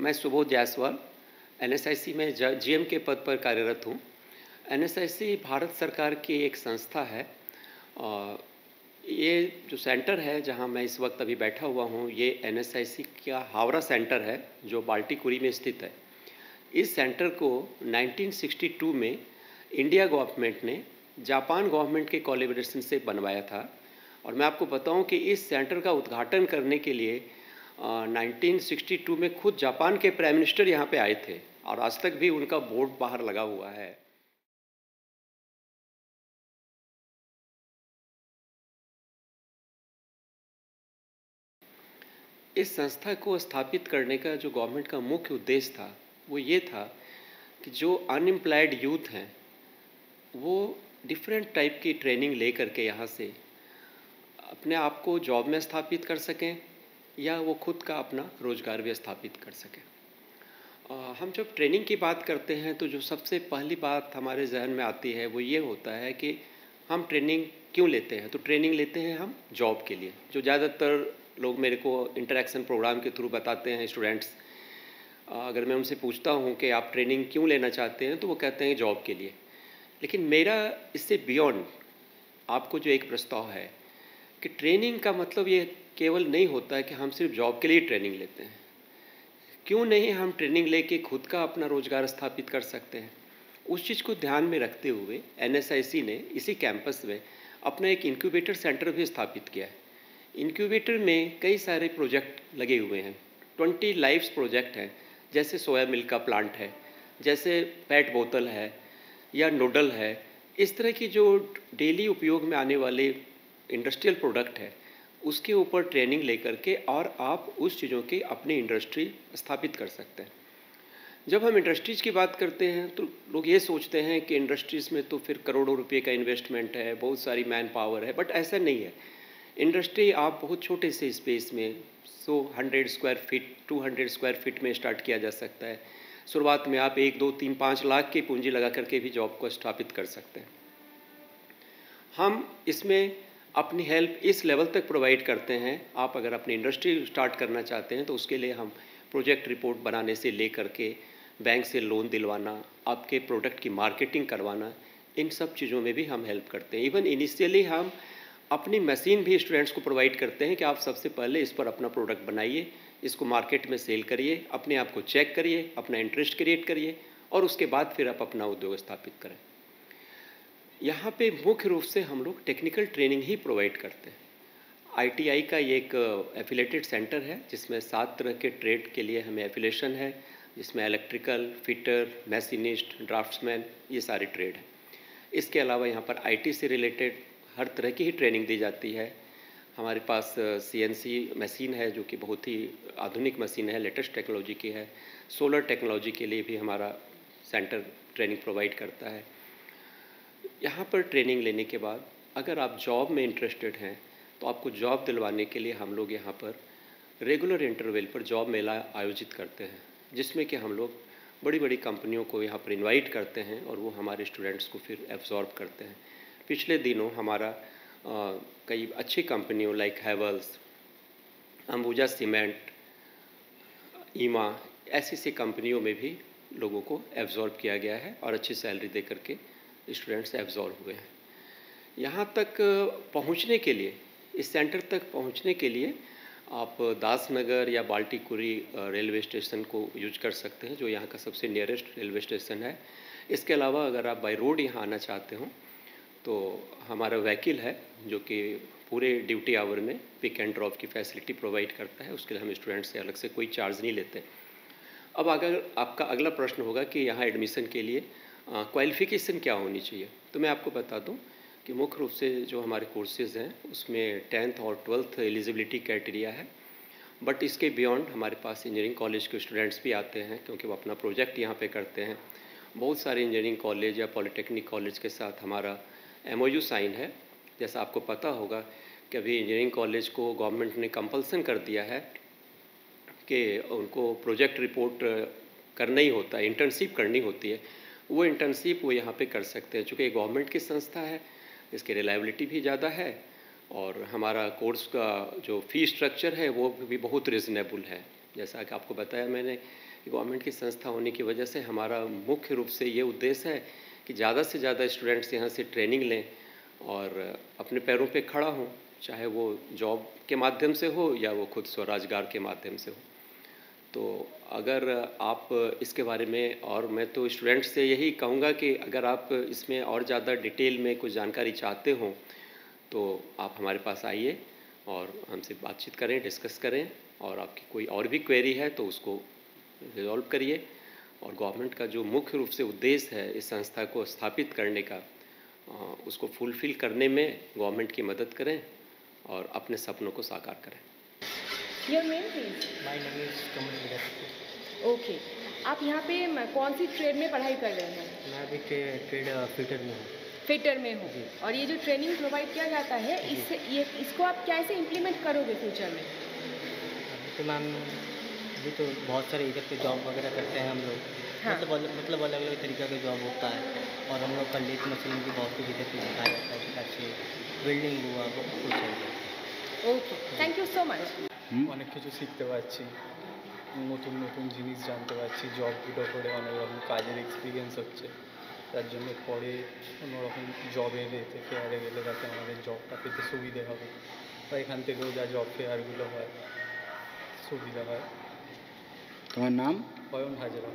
मैं सुबोध जायसवाल एनएसआईसी में जीएम के पद पर कार्यरत हूँ। एनएसआईसी भारत सरकार की एक संस्था है और ये जो सेंटर है जहाँ मैं इस वक्त अभी बैठा हुआ हूँ, ये एनएसआईसी का हावड़ा सेंटर है जो बाल्टीकुरी में स्थित है। इस सेंटर को 1962 में इंडिया गवर्नमेंट ने जापान गवर्नमेंट के कोलैबोरेशन से बनवाया था। और मैं आपको बताऊं कि इस सेंटर का उद्घाटन करने के लिए 1962 में खुद जापान के प्राइम मिनिस्टर यहाँ पे आए थे और आज तक भी उनका बोर्ड बाहर लगा हुआ है। इस संस्था को स्थापित करने का जो गवर्नमेंट का मुख्य उद्देश्य था वो ये था कि जो अनएम्प्लॉयड यूथ हैं वो डिफरेंट टाइप की ट्रेनिंग ले करके यहाँ से अपने आप को जॉब में स्थापित कर सकें या वो खुद का अपना रोजगार भी स्थापित कर सकें। हम जब ट्रेनिंग की बात करते हैं तो जो सबसे पहली बात हमारे जहन में आती है वो ये होता है कि हम ट्रेनिंग क्यों लेते हैं। तो ट्रेनिंग लेते हैं हम जॉब के लिए। जो ज़्यादातर लोग मेरे को इंटरेक्शन प्रोग्राम के थ्रू बताते हैं स्टूडेंट्स, अगर मैं उनसे पूछता हूँ कि आप ट्रेनिंग क्यों लेना चाहते हैं तो वो कहते हैं जॉब के लिए। लेकिन मेरा इससे बियॉन्ड आपको जो एक प्रस्ताव है कि ट्रेनिंग का मतलब ये केवल नहीं होता है कि हम सिर्फ जॉब के लिए ट्रेनिंग लेते हैं। क्यों नहीं हम ट्रेनिंग लेके खुद का अपना रोजगार स्थापित कर सकते हैं। उस चीज़ को ध्यान में रखते हुए एनएसआईसी ने इसी कैंपस में अपना एक इंक्यूबेटर सेंटर भी स्थापित किया है। इंक्यूबेटर में कई सारे प्रोजेक्ट लगे हुए हैं। 20 लाइव्स प्रोजेक्ट हैं, जैसे सोया मिल्क का प्लांट है, जैसे पेट बोतल है या नूडल है। इस तरह की जो डेली उपयोग में आने वाले इंडस्ट्रियल प्रोडक्ट है उसके ऊपर ट्रेनिंग लेकर के और आप उस चीज़ों की अपनी इंडस्ट्री स्थापित कर सकते हैं। जब हम इंडस्ट्रीज़ की बात करते हैं तो लोग ये सोचते हैं कि इंडस्ट्रीज़ में तो फिर करोड़ों रुपए का इन्वेस्टमेंट है, बहुत सारी मैन पावर है, बट ऐसा नहीं है। इंडस्ट्री आप बहुत छोटे से स्पेस में 100 स्क्वायर फीट 200 स्क्वायर फीट में स्टार्ट किया जा सकता है। शुरुआत में आप 1 2 3 5 लाख की पूंजी लगा करके भी जॉब को स्थापित कर सकते हैं। हम इसमें अपनी हेल्प इस लेवल तक प्रोवाइड करते हैं। आप अगर अपनी इंडस्ट्री स्टार्ट करना चाहते हैं तो उसके लिए हम प्रोजेक्ट रिपोर्ट बनाने से ले करके बैंक से लोन दिलवाना, आपके प्रोडक्ट की मार्केटिंग करवाना, इन सब चीज़ों में भी हम हेल्प करते हैं। इवन इनिशियली हम अपनी मशीन भी स्टूडेंट्स को प्रोवाइड करते हैं कि आप सबसे पहले इस पर अपना प्रोडक्ट बनाइए, इसको मार्केट में सेल करिए, अपने आप को चेक करिए, अपना इंटरेस्ट क्रिएट करिए और उसके बाद फिर आप अपना उद्योग स्थापित करें। यहाँ पे मुख्य रूप से हम लोग टेक्निकल ट्रेनिंग ही प्रोवाइड करते हैं। आईटीआई का ये एक एफिलेटेड सेंटर है जिसमें 7 तरह के ट्रेड के लिए हमें एफिलेशन है, जिसमें इलेक्ट्रिकल, फिटर, मैशिनिस्ट, ड्राफ्ट्समैन, ये सारे ट्रेड हैं। इसके अलावा यहाँ पर आईटी से रिलेटेड हर तरह की ही ट्रेनिंग दी जाती है। हमारे पास सीएनसी मशीन है जो कि बहुत ही आधुनिक मशीन है, लेटेस्ट टेक्नोलॉजी की है। सोलर टेक्नोलॉजी के लिए भी हमारा सेंटर ट्रेनिंग प्रोवाइड करता है। यहाँ पर ट्रेनिंग लेने के बाद अगर आप जॉब में इंटरेस्टेड हैं तो आपको जॉब दिलवाने के लिए हम लोग यहाँ पर रेगुलर इंटरवल पर जॉब मेला आयोजित करते हैं, जिसमें कि हम लोग बड़ी बड़ी कंपनियों को यहाँ पर इनवाइट करते हैं और वो हमारे स्टूडेंट्स को फिर एब्जॉर्ब करते हैं। पिछले दिनों हमारा कई अच्छी कंपनियों लाइक हैवेल्स, अंबुजा सीमेंट, ईमा, ऐसी कंपनियों में भी लोगों को एब्जॉर्ब किया गया है और अच्छी सैलरी दे करके स्टूडेंट्स एब्जॉर्ब हुए हैं। यहाँ तक पहुँचने के लिए, इस सेंटर तक पहुँचने के लिए आप दासनगर या बाल्टीकुरी रेलवे स्टेशन को यूज कर सकते हैं, जो यहाँ का सबसे नियरेस्ट रेलवे स्टेशन है। इसके अलावा अगर आप बाय रोड यहाँ आना चाहते हो तो हमारा व्हीकल है जो कि पूरे ड्यूटी आवर में पिक एंड ड्रॉप की फैसिलिटी प्रोवाइड करता है। उसके लिए हम स्टूडेंट्स से अलग से कोई चार्ज नहीं लेते। अब अगर आपका अगला प्रश्न होगा कि यहाँ एडमिशन के लिए क्वालिफ़िकेशन क्या होनी चाहिए, तो मैं आपको बता दूं कि मुख्य रूप से जो हमारे कोर्सेज़ हैं उसमें 10th और 12th एलिजिबिलिटी क्राइटेरिया है। बट इसके बियॉन्ड हमारे पास इंजीनियरिंग कॉलेज के स्टूडेंट्स भी आते हैं क्योंकि वो अपना प्रोजेक्ट यहाँ पे करते हैं। बहुत सारे इंजीनियरिंग कॉलेज या पॉलिटेक्निक कॉलेज के साथ हमारा MOU साइन है। जैसा आपको पता होगा कि अभी इंजीनियरिंग कॉलेज को गवर्नमेंट ने कंपल्सन कर दिया है कि उनको प्रोजेक्ट रिपोर्ट करना ही होता है, इंटर्नशिप करनी होती है। वो इंटर्नशिप वो यहाँ पे कर सकते हैं। चूँकि गवर्नमेंट की संस्था है, इसकी रिलायबिलिटी भी ज़्यादा है और हमारा कोर्स का जो फ़ी स्ट्रक्चर है वो भी बहुत रिजनेबल है। जैसा कि आपको बताया मैंने कि गवर्नमेंट की संस्था होने की वजह से हमारा मुख्य रूप से ये उद्देश्य है कि ज़्यादा से ज़्यादा स्टूडेंट्स यहाँ से ट्रेनिंग लें और अपने पैरों पे खड़ा हों, चाहे वो जॉब के माध्यम से हो या वो खुद स्वरोजगार के माध्यम से हो। तो अगर आप इसके बारे में, और मैं तो स्टूडेंट्स से यही कहूँगा कि अगर आप इसमें और ज़्यादा डिटेल में कुछ जानकारी चाहते हो तो आप हमारे पास आइए और हमसे बातचीत करें, डिस्कस करें, और आपकी कोई और भी क्वेरी है तो उसको रिजॉल्व करिए। और गवर्नमेंट का जो मुख्य रूप से उद्देश्य है इस संस्था को स्थापित करने का, उसको फुलफिल करने में गवर्नमेंट की मदद करें और अपने सपनों को साकार करें। Your name please? My name is Kamal Virat. Okay, आप यहाँ पे कौन सी ट्रेड में पढ़ाई कर रहे हैं? मैं अभी ट्रेड फिटर में हूँ। फिटर में हो, और ये जो ट्रेनिंग प्रोवाइड किया जाता है इसको आप कैसे इम्प्लीमेंट करोगे फ्यूचर में? अभी तो मैम, अभी तो बहुत सारे इधर पे जॉब वगैरह करते हैं हम लोग। हाँ। मतलब अलग अलग तरीक़े का जॉब होता है, और हम लोग का लेथ मशीन भी बहुत कुछ इधर पे सिखाया जाता है, जैसे वेल्डिंग हुआ, बहुत कुछ है। ওকে, থ্যাংক ইউ সো মাচ। অনেক কিছু শিখতে পারছি, নতুন নতুন জিনিস জানতে পারছি, জবগুলো করে অনেক রকম কাজের এক্সপিরিয়েন্স হচ্ছে, তার জন্য পরে অন্যরকম জবের এতে ফেয়ারে গেলে যাতে আমাদের জবটা পেতে সুবিধে হবে, বা এখান থেকেও যা জব ফেয়ারগুলো হয় সুবিধা হয়। তোমার নাম? অয়ন হাজরা।